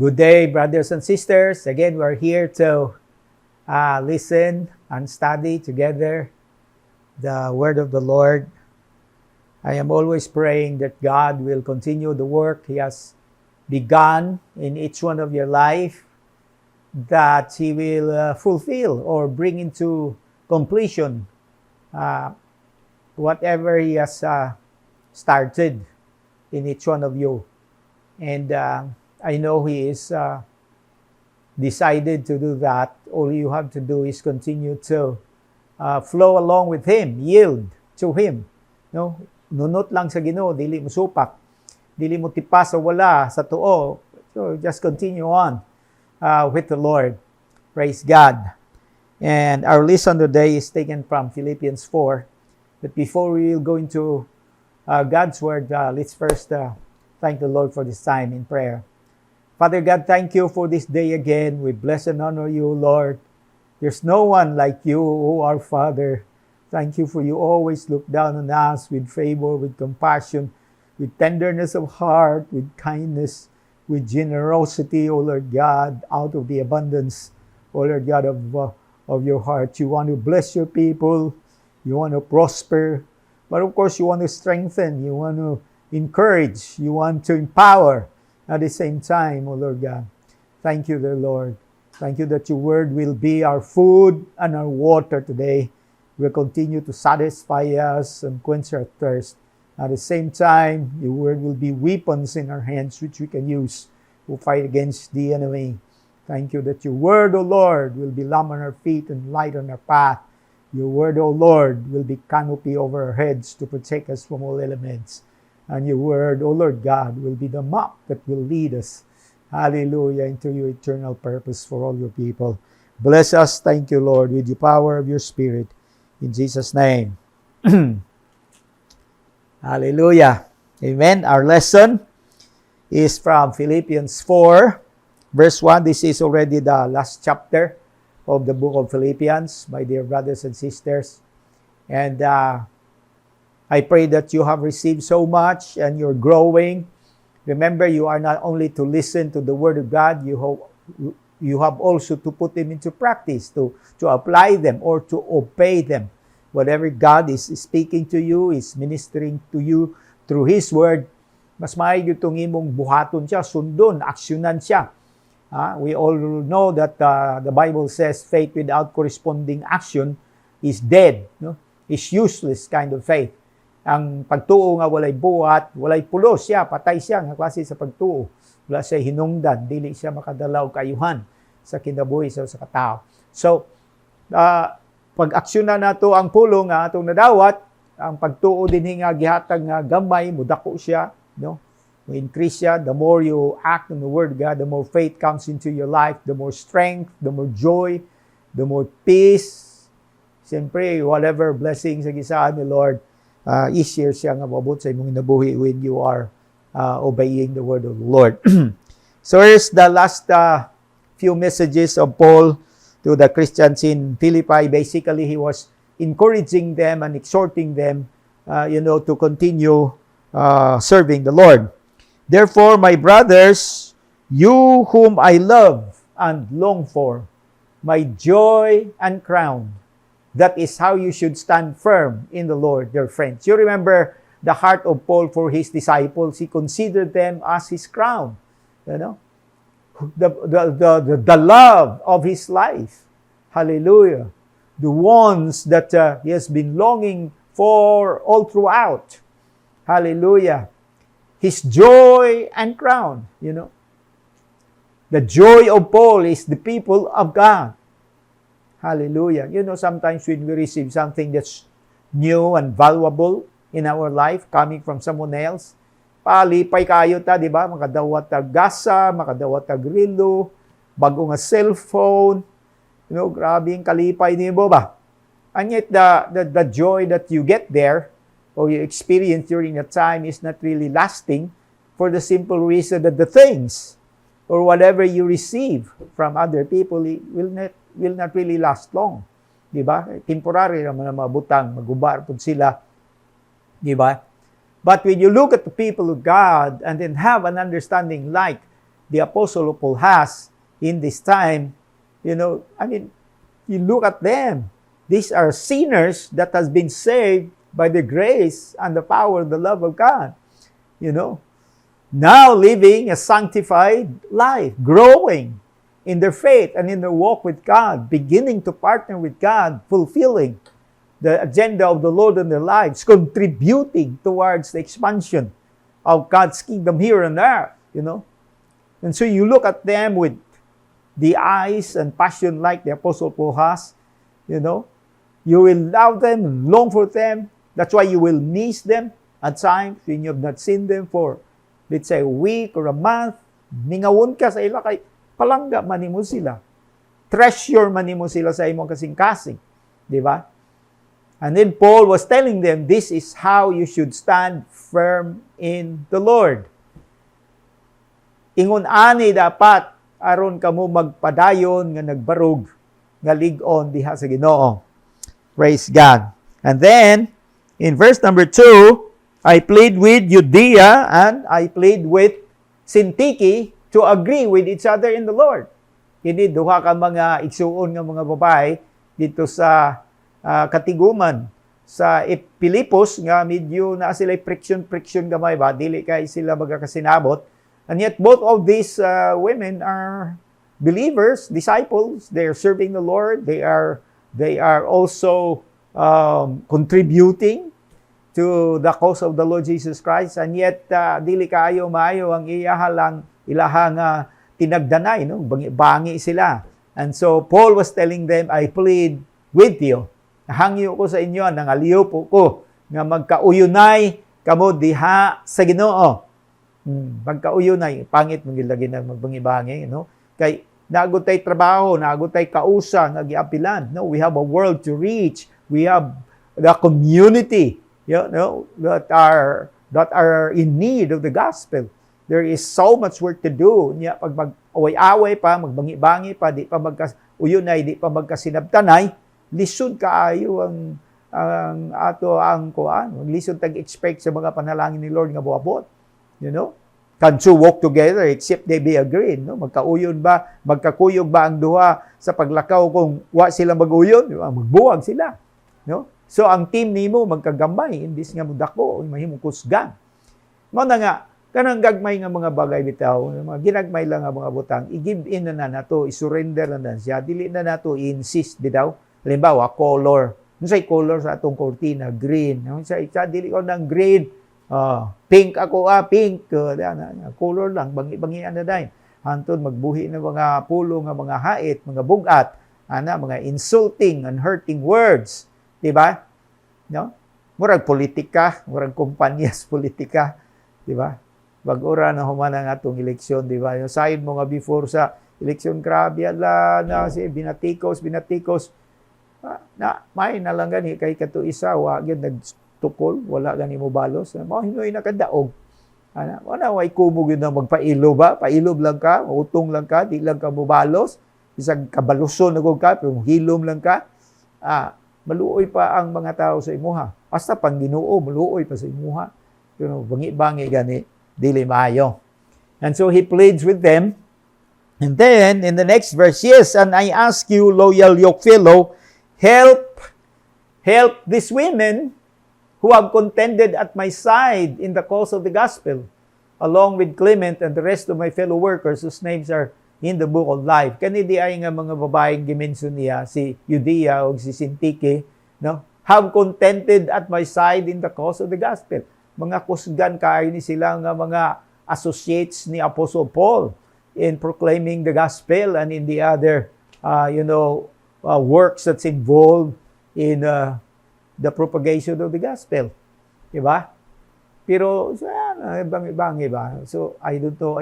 Good day, brothers and sisters. Again, we're here to listen and study together the Word of the Lord. I am always praying that God will continue the work He has begun in each one of your life, that He will fulfill or bring into completion whatever He has started in each one of you. And I know He is decided to do that. All you have to do is continue to flow along with Him, yield to Him. No? Nunot lang sa Ginoo, dili mo supak, dili mo tipas sa wala, sa tuo. So just continue on with the Lord. Praise God. And our lesson today is taken from Philippians 4. But before we will go into God's Word, let's first thank the Lord for this time in prayer. Father God, thank you for this day again. We bless and honor you, Lord. There's no one like you, O our Father. Thank you for you always look down on us with favor, with compassion, with tenderness of heart, with kindness, with generosity, O Lord God, out of the abundance, O Lord God, of your heart. You want to bless your people. You want to prosper. But of course, you want to strengthen. You want to encourage. You want to empower at the same time, O Lord God. Thank you, dear Lord. Thank you that your word will be our food and our water today. Will continue to satisfy us and quench our thirst. At the same time, your word will be weapons in our hands which we can use to fight against the enemy. Thank you that your word, O Lord, will be lamp on our feet and light on our path. Your word, O Lord, will be canopy over our heads to protect us from all elements. And your word, O Lord God, will be the map that will lead us, hallelujah, into your eternal purpose for all your people. Bless us, thank you, Lord, with the power of your Spirit. In Jesus' name. Hallelujah. Amen. Our lesson is from Philippians 4, verse 1. This is already the last chapter of the book of Philippians, my dear brothers and sisters. And I pray that you have received so much and you're growing. Remember, you are not only to listen to the Word of God, you have also to put them into practice, to apply them or to obey them. Whatever God is speaking to you, is ministering to you through His Word, mas maayos itong imong buhaton siya, sundon, aksyonan siya. We all know that the Bible says faith without corresponding action is dead. No? Is useless kind of faith. Ang pagtuo nga walay buhat, walay pulos siya, patay siya, nga klase sa pagtuo. Wala siya hinungdan, dili siya makadalaw kayuhan sa kinabuhi sa katao. So, pag-aksyonan nato ang pulong nga atong nadawat, ang pagtuo din nga gihatag nga gamay, mudako siya, no? Mo increase siya. The more you act on the Word of God, the more faith comes into your life, the more strength, the more joy, the more peace. Siyempre, whatever blessings sa gisaan ni Lord, easier siya nga mabot sa imong inabuhi when you are obeying the word of the Lord. So here's the last few messages of Paul to the Christians in Philippi. Basically, he was encouraging them and exhorting them, to continue serving the Lord. Therefore, my brothers, you whom I love and long for, my joy and crown, that is how you should stand firm in the Lord, dear friends. You remember the heart of Paul for his disciples. He considered them as his crown. The love of his life. Hallelujah. The ones that he has been longing for all throughout. Hallelujah. His joy and crown, The joy of Paul is the people of God. Hallelujah. Sometimes when we receive something that's new and valuable in our life coming from someone else, palipay kayo ta, di ba? Makadawat tag gasa, makadawat tag rilo, bago nga cellphone, grabe yung kalipay niyo ba? And yet, the joy that you get there, or you experience during that time is not really lasting for the simple reason that the things, or whatever you receive from other people, will not really last long. Di ba? Temporary naman ang mga butang, magubar po sila. Di ba? But when you look at the people of God and then have an understanding like the Apostle Paul has in this time, you look at them. These are sinners that has been saved by the grace and the power and the love of God. Now living a sanctified life, growing in their faith and in their walk with God, beginning to partner with God, fulfilling the agenda of the Lord in their lives, contributing towards the expansion of God's kingdom here on earth, And so you look at them with the eyes and passion like the Apostle Paul has, You will love them, long for them. That's why you will miss them at times when you have not seen them for, let's say, a week or a month. Ningawon ka sa ila kay palangga manimo sila. Treasure manimo sila sa imong kasing-kasing. Di ba? And then Paul was telling them, this is how you should stand firm in the Lord. Ingon ani dapat aron kamo magpadayon nga nagbarog nga lig-on diha sa Ginoo. Praise God. And then in verse number 2, I plead with Judea and I plead with Syntyche to agree with each other in the Lord. Kini duha ka mga igsuon nga mga babae dito sa katiguman sa Pilipos nga medyo na sila friction gamay ba dili kay sila magakasinabot. And yet both of these women are believers, disciples. They are serving the Lord. They are also contributing to the cause of the Lord Jesus Christ. And yet dili kaayo maayo ang ilahang tinagdanay, bangi sila. And so Paul was telling them, I plead with you. Hangyo ko sa inyo, nangaliw po ko nga magkauyunay kamo diha sa Ginoo. Magkauyunay, pangit mong gilagin na magbangi-bangi, Kay naagod tay trabaho, naagod tay kausa nga giapilan. We have a world to reach. We have the community, that are in need of the gospel. There is so much work to do. Pag mag-away-away pa, magbangi-bangi pa, di pa magkauyunay, di pa magkasinabtanay, lisod kaayo ang lisod tag-expect sa mga panalangin ni Lord nga buabot. Can two walk together except they be agreed? Magkakuyog ba ang duha sa paglakaw kung wa sila mag-uyon? Magbuwag sila. So ang team nimo magkagambay, imbis nga mudako, mahimong kusgan. Mao na nga, kanang gagmay nga mga bagay bitaw, mga ginagmay lang nga mga butang, i-give in na nato, i-surrender na siya, dili na nato i-insist bitaw. Halimbawa, color. Unsay color sa atong kortina? Green. Unsay dili ko ng green. Pink ako, pink. Color lang, bangi-bangian na dahil. Hantod, magbuhi na mga pulo nga mga hait, mga bugat, mga insulting and hurting words. Diba? Murag politika, murag kumpanyas politika. Diba? Bag-ora na humana nga itong eleksyon, diba? Yung side mo nga before sa eleksyon, grabe, si binatikos. May nalang gani, kay kato isa, wagin nagtukol, wala gani mo balos. Hinoy na kadaog. Way kumog yun na magpailo ba? Pailob lang ka, utong lang ka, di lang ka mo balos. Isang kabaluson na ka, pero hilom lang ka. Maluoy pa ang mga tao sa imuha. Basta pang Ginoo, maluoy pa sa imuha. Bangi-bangi gani, dili maayo. And so he pleads with them. And then, in the next verse, yes, and I ask you, loyal yoke fellow, help these women who have contended at my side in the cause of the gospel, along with Clement and the rest of my fellow workers whose names are in the book of life. Kani di ay nga mga babaeng gimension niya, si Judea o si Syntyche, have contended at my side in the cause of the gospel. Mga kusgan kaayo ni sila nga mga associates ni Apostle Paul in proclaiming the gospel and in the other, works that's involved in the propagation of the gospel. Diba? Pero, bangi-bangi ba? So, we don't know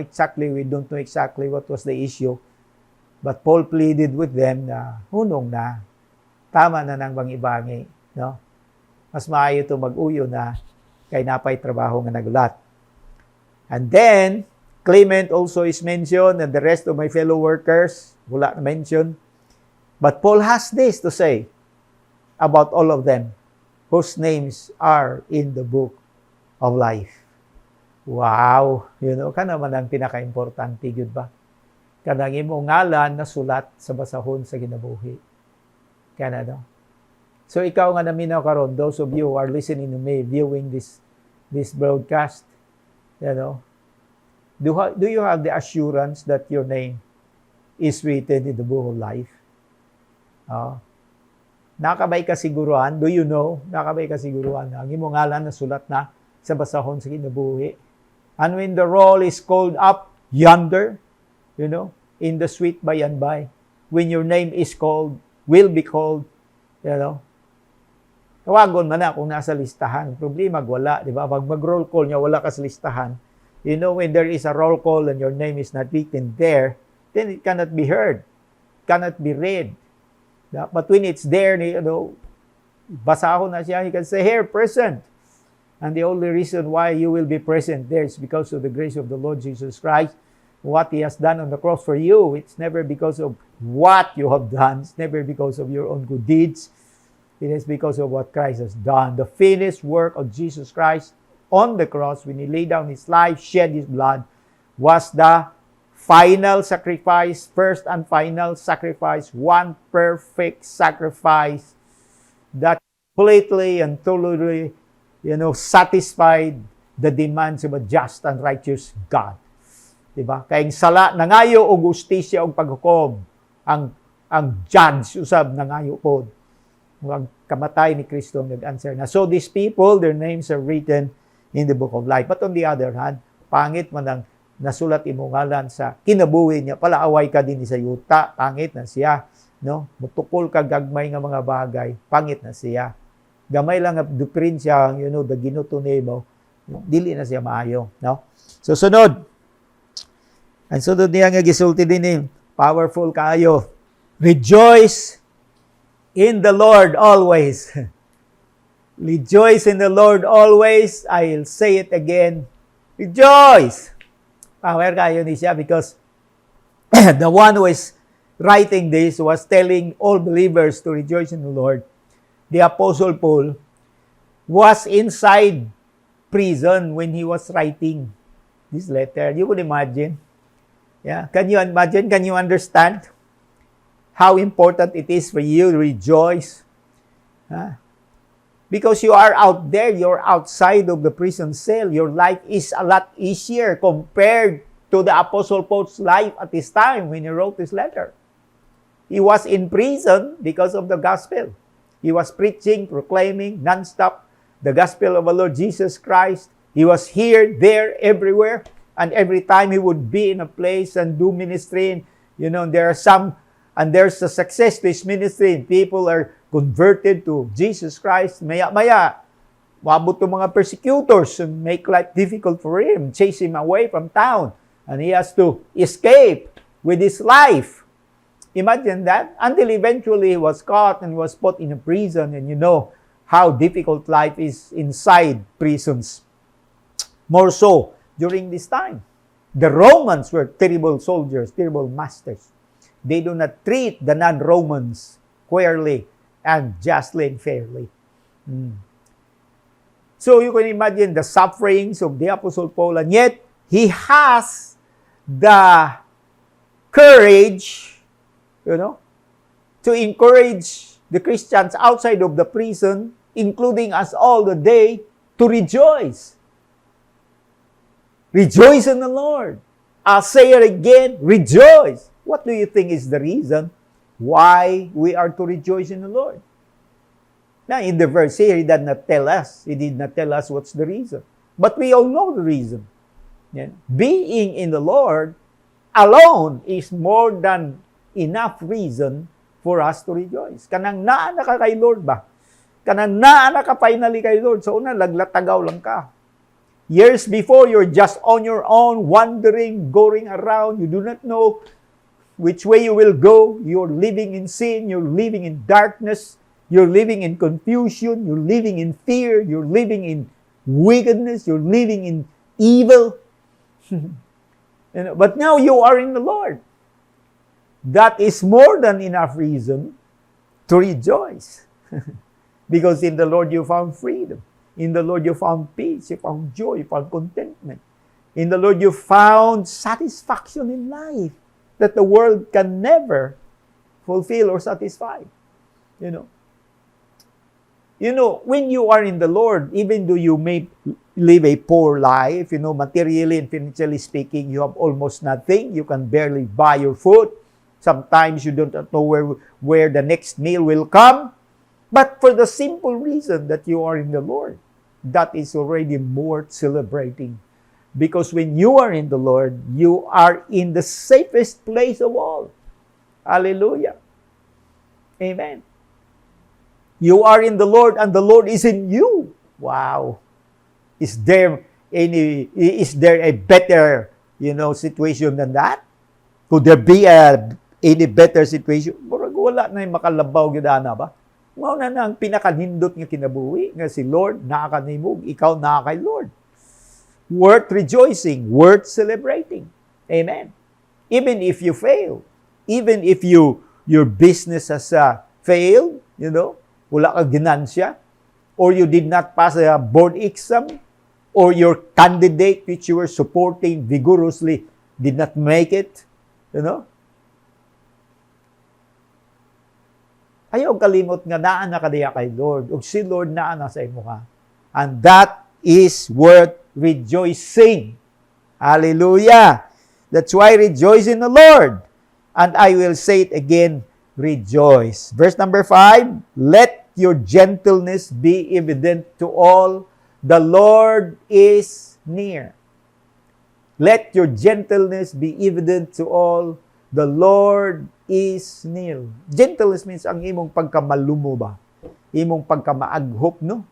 exactly what was the issue. But Paul pleaded with them na, hunong na, tama na ng bangi-bangi. Mas maayo ito mag-uyo na, kay napay trabaho nga nagulat. And then, Clement also is mentioned, and the rest of my fellow workers, wala na mention. But Paul has this to say about all of them, whose names are in the book of life. Wow! Kana man ang pinaka-importante, yun ba? Kanang imong ngalan na sulat sa basahon sa kinabuhi. Kana, no? So, ikaw nga naminaw karon, those of you who are listening to me, viewing this broadcast, do you have the assurance that your name is written in the book of life? Nakabay kasiguruhan, do you know, nakabay kasiguruhan ang imong ngalan na sulat na sa basahon sa kinabuhi. And when the roll is called up yonder, in the sweet by and by, when your name is called, will be called, tawagon man na kung nasa listahan. Problema, wala, di ba? Pag mag-roll call niya, wala ka sa listahan. When there is a roll call and your name is not written there, then it cannot be heard, cannot be read. But when it's there, basahon na siya, he can say, here, present. And the only reason why you will be present there is because of the grace of the Lord Jesus Christ, what He has done on the cross for you. It's never because of what you have done. It's never because of your own good deeds. It is because of what Christ has done. The finished work of Jesus Christ on the cross, when He laid down His life, shed His blood, was the final sacrifice, first and final sacrifice, one perfect sacrifice that completely and totally, satisfied the demands of a just and righteous God. Diba? Kayong sala nangayo og justisya og paghukom, ang judge usab nangayo pod. Ang kamatay ni Kristo ang nag-answer na. So these people, their names are written in the book of life. But on the other hand, pangit man ang nasulat imong ngalan sa kinabuhi niya. Palaaway ka din sa yuta, pangit na siya. Mutukol ka gagmay nga mga bagay, pangit na siya. Gamay lang ang duprin siya, the ginuto nemo, dili na siya maayo. So sunod. Ang sunod niya nga gisulti din powerful kaayo. Rejoice in the Lord always. Rejoice in the Lord always. I'll say it again. Rejoice! Power kayo ni siya because the one who is writing this was telling all believers to rejoice in the Lord. The Apostle Paul was inside prison when he was writing this letter. You could imagine. Yeah, can you imagine? Can you understand how important it is for you to rejoice? Because you are out there, you're outside of the prison cell. Your life is a lot easier compared to the Apostle Paul's life at this time when he wrote this letter. He was in prison because of the gospel. He was preaching, proclaiming non-stop the gospel of our Lord Jesus Christ. He was here, there, everywhere. And every time he would be in a place and do ministry, there's a success to his ministry. And people are converted to Jesus Christ. Maya-maya, wabot ng mga persecutors and make life difficult for him, chase him away from town. And he has to escape with his life. Imagine that. Until eventually he was caught and was put in a prison. And you know how difficult life is inside prisons. More so during this time. The Romans were terrible soldiers, terrible masters. They do not treat the non-Romans fairly and justly and fairly. So you can imagine the sufferings of the Apostle Paul, and yet he has the courage, to encourage the Christians outside of the prison, including us all today, to rejoice. Rejoice in the Lord. I'll say it again, rejoice. What do you think is the reason why we are to rejoice in the Lord? Now, in the verse here, he did not tell us. He did not tell us what's the reason. But we all know the reason. Yeah. Being in the Lord alone is more than enough reason for us to rejoice. Kanang naa na ka kay Lord ba? Kanang naa na ka finally kay Lord. So una, laglatagaw lang ka. Years before, you're just on your own, wandering, going around. You do not know which way you will go. You're living in sin. You're living in darkness. You're living in confusion. You're living in fear. You're living in wickedness. You're living in evil. But now you are in the Lord. That is more than enough reason to rejoice. Because in the Lord you found freedom. In the Lord you found peace. You found joy. You found contentment. In the Lord you found satisfaction in life that the world can never fulfill or satisfy. You know, when you are in the Lord, even though you may live a poor life, materially and financially speaking, you have almost nothing. You can barely buy your food. Sometimes you don't know where the next meal will come. But for the simple reason that you are in the Lord, that is already worth celebrating. Because when you are in the Lord, you are in the safest place of all. Hallelujah. Amen. You are in the Lord and the Lord is in you. Wow. Is there a better, situation than that? Could there be any better situation? Murag wala na yung makalabaw gidana ba? Mao na ang pinakanindot nga kinabuhi nga si Lord naa kanimog, ikaw naa kay Lord. Worth rejoicing, worth celebrating. Amen. Even if you fail, even if your business has failed, wala ka ginansya, or you did not pass a board exam, or your candidate which you were supporting vigorously did not make it, ayaw kalimot nga naa na kadiya kay Lord, ug si Lord naa na sa imo ka. And that is worth rejoicing. Hallelujah! That's why rejoice in the Lord. And I will say it again, rejoice. Verse number 5, let your gentleness be evident to all. The Lord is near. Let your gentleness be evident to all. The Lord is near. Gentleness means ang imong pagkamalumo ba? Imong pagkamaaghop, no?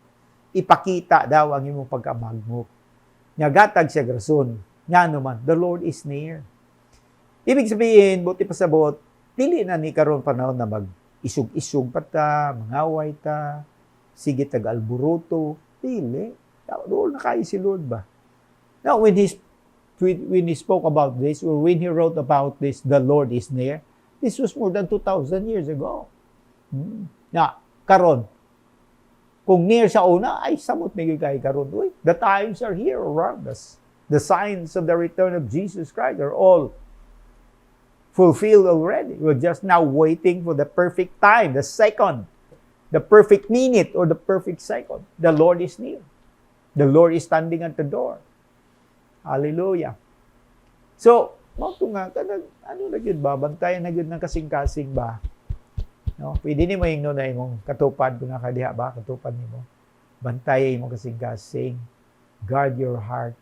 Ipakita daw ang imong pagkamaaghop. Gatag siya grason. Nga naman, the Lord is near. Ibig sabihin, buti pasabot, dili na ni karon panahon na mag-isog-isog pa ta, mangaway ta, sige tag-alburuto. Dili. Doon na kayo si Lord ba? Now, when he spoke about this, or when he wrote about this, the Lord is near, this was more than 2,000 years ago. Karon, kung near sa una, ay samot may kay karon. The times are here around us. The signs of the return of Jesus Christ are all fulfilled already. We're just now waiting for the perfect time, the second, the perfect minute, or the perfect second. The Lord is near. The Lord is standing at the door. Hallelujah. So, mauto nga, na yun ba? Bantayan na yun ng kasing-kasing ba? No? Pwede ni mo yung na imong katupad, kung nakadiha ba, katupad ni mo. Bantayan mo kasing-kasing. Guard your heart.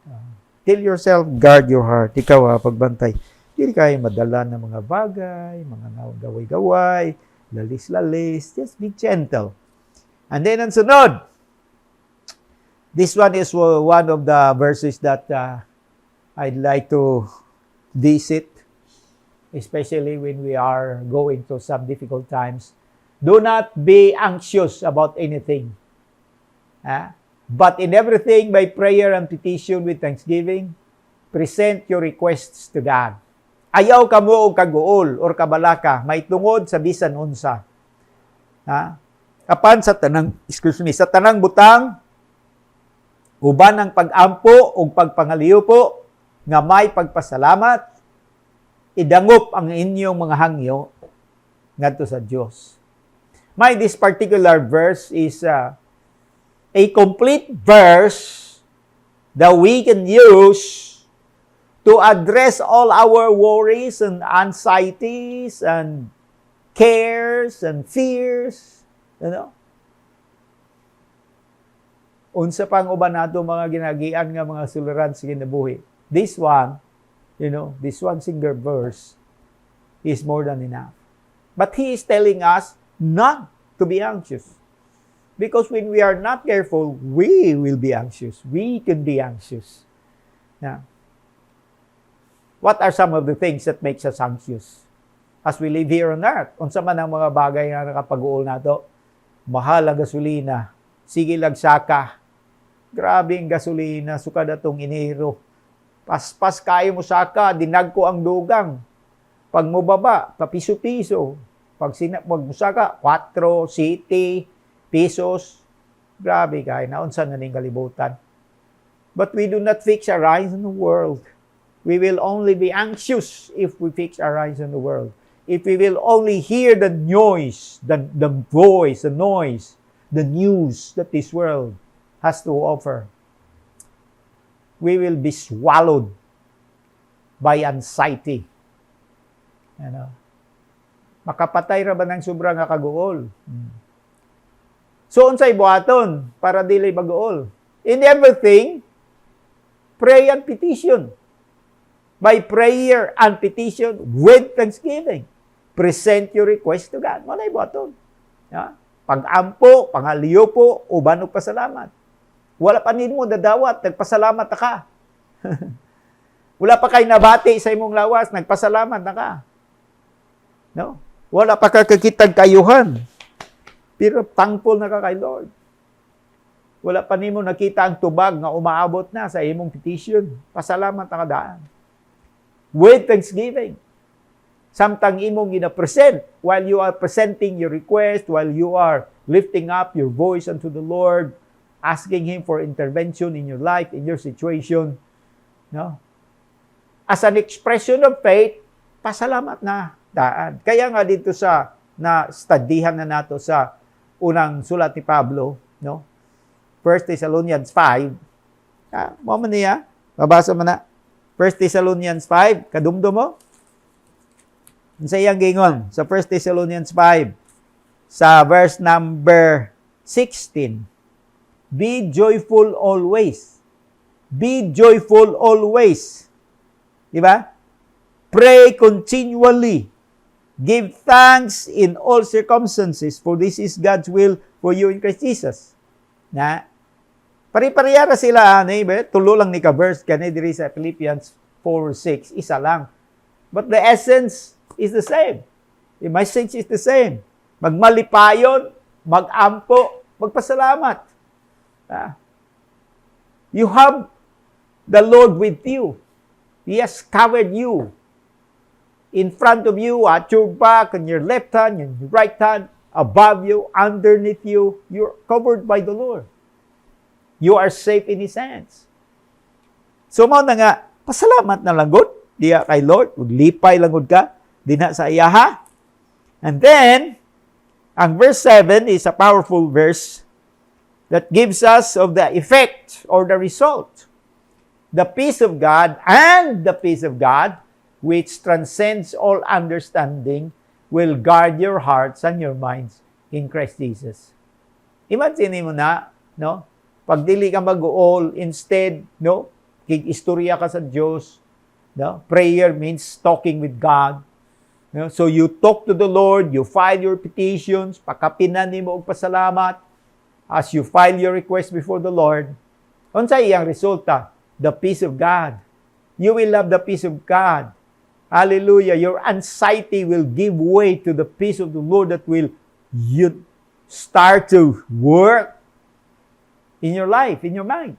Tell yourself, guard your heart. Ikaw pagbantay. Hindi kayo madala ng mga bagay, mga gaway-gaway, lalis-lalis. Just be gentle. And then, ang sunod, this one is one of the verses that I'd like to visit, especially when we are going through some difficult times. Do not be anxious about anything. But in everything, by prayer and petition with thanksgiving, present your requests to God. Ayaw ka mo o kaguol or kabalaka, may tungod sa bisan unsa. Kapan sa tanang butang, uban ang pag-ampo o pagpangaliw po, nga may pagpasalamat, idangop ang inyong mga hangyo ngadto sa Dios. This particular verse is a complete verse that we can use to address all our worries and anxieties and cares and fears, unsa pang uban nato mga ginagian nga mga suliran sa kinabuhi. This one, this one single verse is more than enough. But he is telling us not to be anxious. Because when we are not careful, we will be anxious. We can be anxious. Now, what are some of the things that makes us anxious? As we live here on earth, unsa man ang mga bagay nga nakapag-uol nato? Mahal ang gasolina, sige lagsaka. Grabe ang gasolina, sukad atong Enero. Paspas kayo mo saka, dinagko ang dugang. Pag mo baba, papiso-piso. Pag musaka, 4, City, pesos. Grabe kayo, naunsan na ning kalibutan. But we do not fix our eyes on the world. We will only be anxious if we fix our eyes on the world. If we will only hear the noise, the voice, the noise, the news that this world has to offer, we will be swallowed by anxiety. Ano? Makapatay ra ba ng sobra nga kaguol? So, unsay buhaton para dili baguol? In everything, pray and petition. By prayer and petition with thanksgiving, present your request to God. Walay buhaton. Pag-ampo, pangaliyo po, uban og pasalamat. Wala pa nimo dadawat, nagpasalamat na ka. Wala pa kay nabati sa imong lawas, nagpasalamat na ka. No? Wala pa kakakitag kayuhan. Pero thankful na ka kay Lord. Wala pa nimo nakita ang tubag nga umaabot na sa imong petition. Pasalamat na kadaan. With thanksgiving. Samtang imong gina-present, while you are presenting your request, while you are lifting up your voice unto the Lord, asking Him for intervention in your life, in your situation, no? As an expression of faith, pasalamat na daan. Kaya nga dito sa na-studyhan na nato sa unang sulat ni Pablo, no? 1 Thessalonians 5. Mo man niya, babasa mo na. 1 Thessalonians 5, kadumdum mo? Sa iyang gingon, sa 1 Thessalonians 5, sa verse number 16, be joyful always. Be joyful always. Diba? Pray continually. Give thanks in all circumstances, for this is God's will for you in Christ Jesus. Na, pari-pariyara sila, tulo lang ni ka-verse, kani diri sa Philippians 4:6, isa lang. But the essence is the same. The message is the same. Magmalipayon, mag-ampo, magpasalamat. You have the Lord with you. He has covered you. In front of you, at your back, on your left hand, on your right hand, above you, underneath you, you're covered by the Lord. You are safe in His hands. So, mao na nga, pasalamat na langgod diya kay Lord. Lipay langgod ka dinha sa iyaha. And then, ang verse 7 is a powerful verse that gives us of the effect or the result. The peace of God and the peace of God, which transcends all understanding, will guard your hearts and your minds in Christ Jesus. Imagine mo na, no? Pag dili ka mag-uol, instead, no? Kig-istorya ka sa Diyos. No? Prayer means talking with God. No? So you talk to the Lord, you file your petitions, pakapinan nimo og pasalamat. As you file your request before the Lord, unsa iyang resulta? The peace of God. You will have the peace of God. Hallelujah. Your anxiety will give way to the peace of the Lord that will you start to work in your life, in your mind.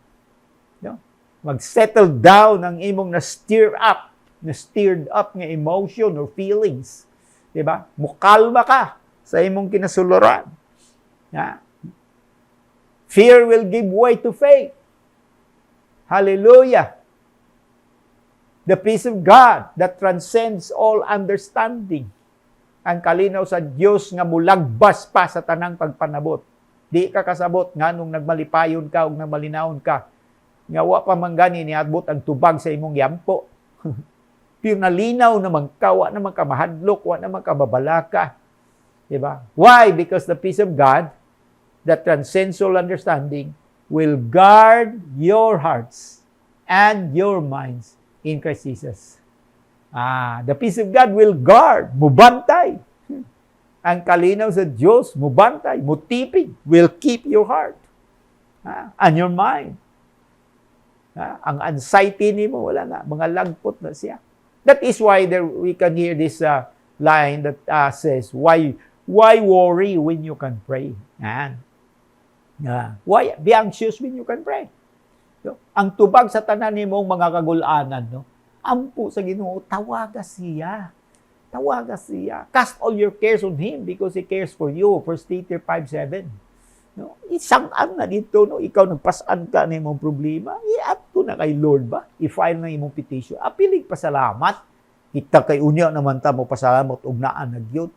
No? Mag-settle down ang imong na-stirred up nga emotion or feelings. Diba? Mukalma ka sa imong kinasuluran. Yeah. Fear will give way to faith. Hallelujah. The peace of God that transcends all understanding. Ang kalinaw sa Dios nga mulagbas pa sa tanang pagpanabot. Di ka kasabot nganong nagmalipayon ka o nagmalinawon ka. Nga wa pa manggani niabot ang tubag sa imong yampo. Pero nalinaw naman ka, wa naman ka mahadlok, wa naman ka babalaka. Diba? Why? Because the peace of God that transcends all understanding will guard your hearts and your minds in Christ Jesus. The peace of God will guard, mubantay. Ang kalinaw sa Diyos, mubantay, mutipig, will keep your heart and your mind. Ang anxiety nimo wala na, mga lagpot na siya. That is why we can hear this line that says, why worry when you can pray? Why be anxious when you can pray? No? Ang tubag sa tanan nimong mga kagulanan, no? Ampo sa Ginoo, tawaga siya. Tawaga siya. Cast all your cares on Him because He cares for you. 1 Peter 5:7. No? Isang-an na dito, no? Ikaw nagpasaan ka na imong problema, i-ato na kay Lord ba? I-file na imong petition. Apilig pasalamat. Kita kay unya naman ta mo pasalamat ug naan nagyud.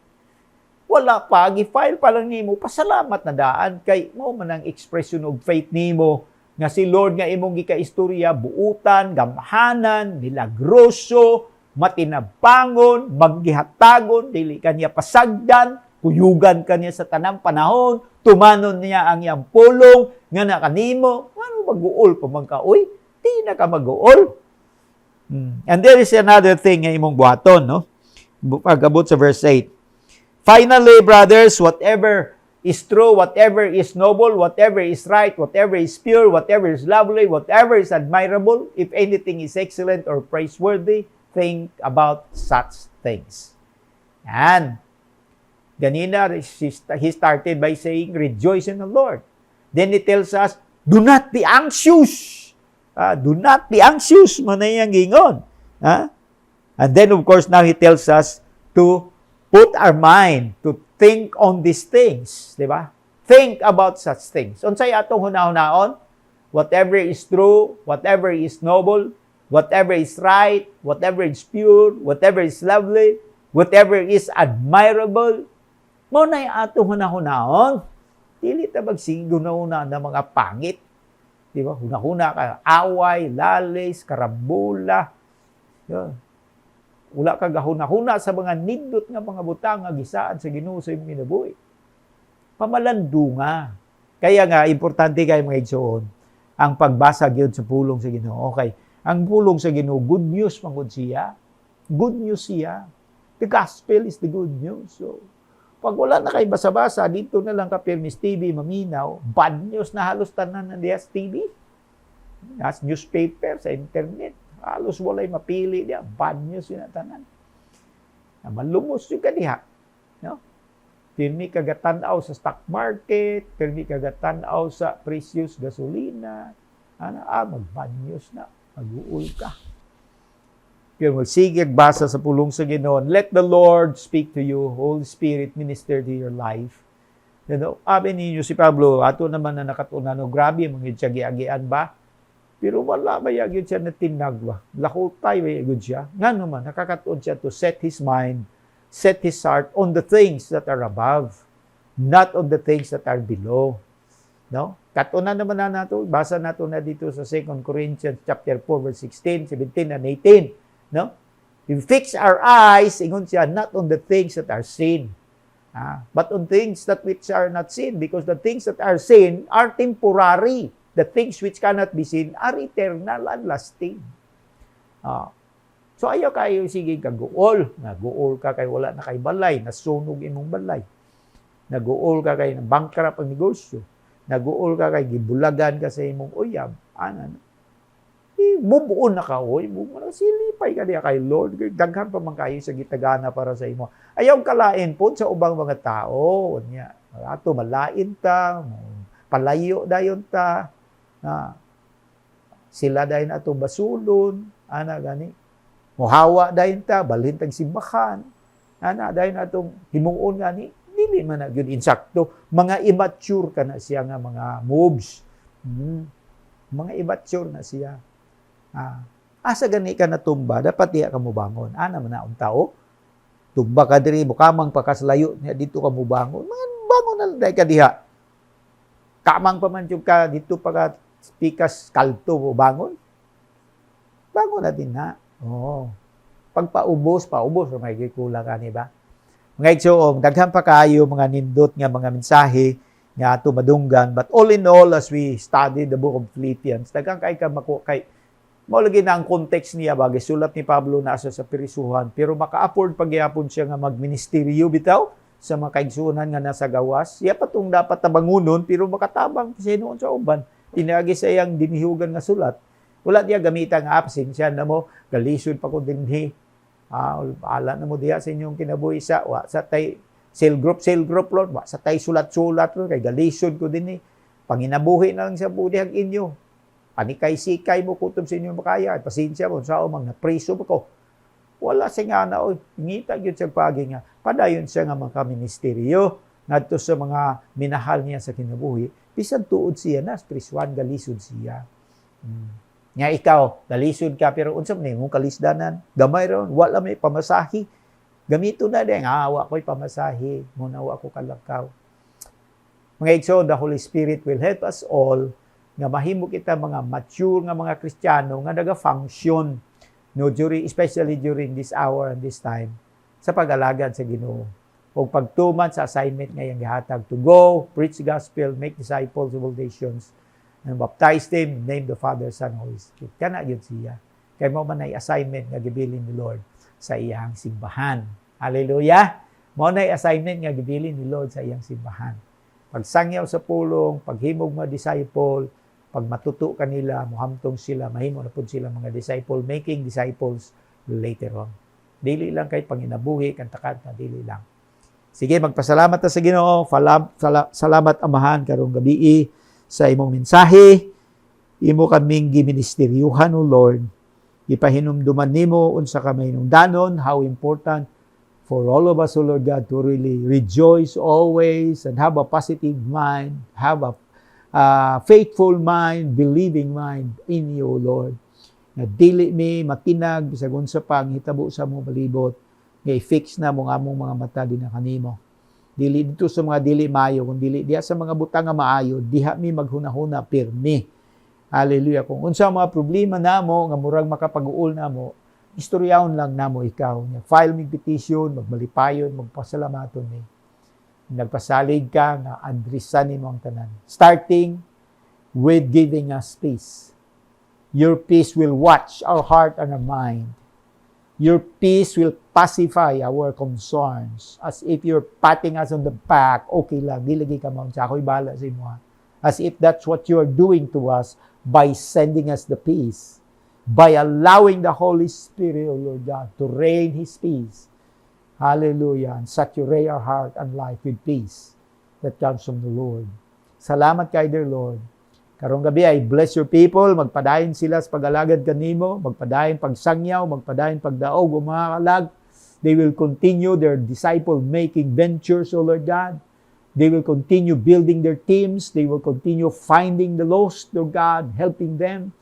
Wala pa, i-file pa lang nimo, pasalamat na daan kay mo man ang expression of faith nimo nga si Lord nga imong gikaistorya, buutan, gamhanan, milagroso, matinabangon, maggihatagon, dili kaniya pasagdan, kuyugan kaniya sa tanang panahon, tumanon niya ang iyang pulong, nga na kanimo, ano mag-uol pa man ka, uy, di na ka mag-uol. And there is another thing nga imong buhaton, no? Pag-abot sa verse 8. Finally, brothers, whatever is true, whatever is noble, whatever is right, whatever is pure, whatever is lovely, whatever is admirable, if anything is excellent or praiseworthy, think about such things. And ganina, he started by saying, rejoice in the Lord. Then he tells us, do not be anxious. Do not be anxious, manayang gingon. And then, of course, now he tells us to put our mind to think on these things. Di ba? Think about such things. Unsay atong hunahon-naon? Whatever is true, whatever is noble, whatever is right, whatever is pure, whatever is lovely, whatever is admirable, mo na yung atong hunahon-naon. Dili ta magsiguna-una na mga pangit. Di ba? Huna-huna ka, away, lalis, karambula. Yun. Wala ka gahuna-huna sa mga nindot nga mga butang nga gisaan sa Ginoo sa imong kinabuhi. Pamalandunga. Kaya nga, importante kayo mga igsoon, ang pagbasa gyud sa pulong sa Ginoo. Okay. Ang pulong sa Ginoo, good news mangod siya. Good news siya. The gospel is the good news. So, pag wala na kayo basa-basa, dito na lang ka Permis TV, maminaw, bad news na halos tanan ng DS TV. As newspaper, sa internet. Halos walay mapili diya. Bad news yun na tanan. Malumos yung kaniha. No? Pirmi kagatanaw sa stock market, pirmi kagatanaw sa precious gasolina. Mag-bad news na. Mag-uul ka. Kaya magsige basa sa pulong sa Ginoon. Let the Lord speak to you. Holy Spirit, minister to your life. You know, abe ninyo si Pablo, ato naman na nakatuna, no, grabe, mga tiyagi-agian ba? Pero wala ba yun siya na tinagwa? Lakutay ba yun siya? Nga naman, nakakatuon siya to set his mind, set his heart on the things that are above, not on the things that are below. No? Katunan naman na nato, basa nato na dito sa 2 Corinthians chapter 4, verse 16, 17, and 18. No? We fix our eyes, ingon siya, not on the things that are seen, but on things that which are not seen, because the things that are seen are temporary. The things which cannot be seen are eternal and lasting. So ayaw kayo sige kaguol. Naguol ka kay wala na kay balay, nasunog imong balay. Naguol ka kay bankrupt ang negosyo. Naguol ka kay gibulagan ka sa imong uyab. Bubuon na ka, oy. Silipay ka diya kay Lord. Daghan pa man kayo sa gitagana para sa imo. Ayaw kalain po sa ubang mga tao. Ato malain ta, palayo dayon ta. Sila dahin ato basulon, gani. Muhawa dahin ta, balhin tag simbahan. Dahin atong himuon gani, dili man na gyud insakto. Mga immature ka na siya nga mga moves. Mga immature na siya. Asa gani ka na tumba, dapat diya ka mo bangon. Man na ang tao. Tumba ka diri, bukamang pakaslayo niya dito ka mo bangon. Bangon na lang ka diha. Kamang pa man yung ka dito pagka pikas kalto mo bangon. Bangon na din na. Pag paubos, may kikulang ka, ba? Mga igsoong, daghan pa kayo mga nindot nga mga mensahe nga ato madunggan. But all in all, as we study the book of Philippians, daghan kay ka maulagi na ang context niya bagay. Sulat ni Pablo na asa sa pirisuhan, pero maka-afford pagyapon siya nga magministeryo bitaw sa mga kaigsunan nga nasa gawas. Siya patong dapat tabangunon, pero makatabang siya noon sa uban. Tinagi sa iyang dinihugan nga sulat. Wala diya gamitan nga absensya na mo, galisod pa ko dinhi. Ala na mo diya sa inyong kinabuhi sa tay cell group Lord, sa tay sulat-sulat Lord, kay galisod ko dinhi. Panginabuhi na lang sa budihag inyo. Panikay-sikay mo kutob sa inyong makaya. Pasensya mo, sa umang napriso mo ko. Wala siya nga na, ngita yun siya pagi nga. Padayon siya nga mga ministeryo. ngadto sa mga minahal niya sa kinabuhi, bisan tuod siya na, spiritual galisod siya. Nga ikaw, galisod ka, pero unsa man imong kalisdanan? Gamay ron, wala may pamasahi. Gamito na din, awa ko'y pamasahi, muna wa ko kalakaw. Mga igsoon, the Holy Spirit will help us all nga mahimo kita mga mature nga mga Kristiyano nga naga-function, no, especially during this hour and this time sa pag-alagad sa Ginoo o pagtuman sa assignment nga iyang gihatag to go, preach the gospel, make disciples of all nations, and baptize them in the name of the Father, Son, and Holy Spirit. Kana yun siya. Kaya mo man ay assignment nga gibilin ni Lord sa iyang simbahan. Hallelujah! Mo na assignment nga gibilin ni Lord sa iyang simbahan. Pagsangyaw sa pulong, paghimog mga disciple, pag matuto kanila, muhamtong sila, mahimo na po sila mga disciple, making disciples later on. Dili lang kay panginabuhi, kanta-kanta, dili lang. Sige, magpasalamat ta sa Ginoo. Salamat Amahan karong gabi sa imong mensahe. Imo kaming giministeryuhan o Lord. Ipahinumduman nimo unsa ka mahinungdanon, how important for all of us, O Lord God, to really rejoice always and have a positive mind, have a faithful mind, believing mind in you, O Lord. Na dili mi matinag, bisag unsa pang hitabo sa mong palibot, nga i-fix na mo nga mong mga mata din na kanimo. Dili dito sa mga dili maayo, kung dili diha sa mga butang nga maayo, diha mi maghunahuna pirmi. Hallelujah. Kung unsa mga problema namo nga murag makapag-uol namo, istoryahon lang namo ikaw. File mig petition, magmalipayon, magpasalamaton ni. Nagpasalig ka nga adresan nimo ang tanan. Starting with giving us peace. Your peace will watch our heart and our mind. Your peace will pacify our concerns. As if you're patting us on the back, okay lang, di lagi ka maunsa, ako'y bahala sa imo. As if that's what you are doing to us by sending us the peace. By allowing the Holy Spirit, O Lord God, to reign His peace. Hallelujah. And saturate our heart and life with peace that comes from the Lord. Salamat kay dear Lord. Karong gabi ay bless your people, magpadayon sila sa pag-alagad kanimo, magpadayon pagsangyaw, magpadayon pagdaog o mga kalag. They will continue their disciple-making ventures, O Lord God. They will continue building their teams. They will continue finding the lost, O God, helping them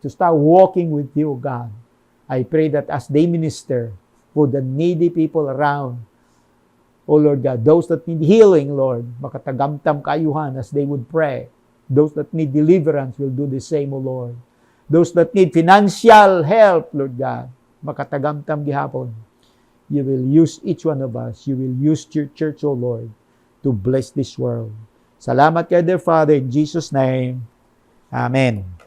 to start walking with you, God. I pray that as they minister for the needy people around, O Lord God, those that need healing, Lord, makatagamtam kaayuhan as they would pray. Those that need deliverance will do the same, O Lord. Those that need financial help, Lord God, makatagamtam gihapon. You will use each one of us. You will use your church, O Lord, to bless this world. Salamat kay dear Father, in Jesus' name. Amen.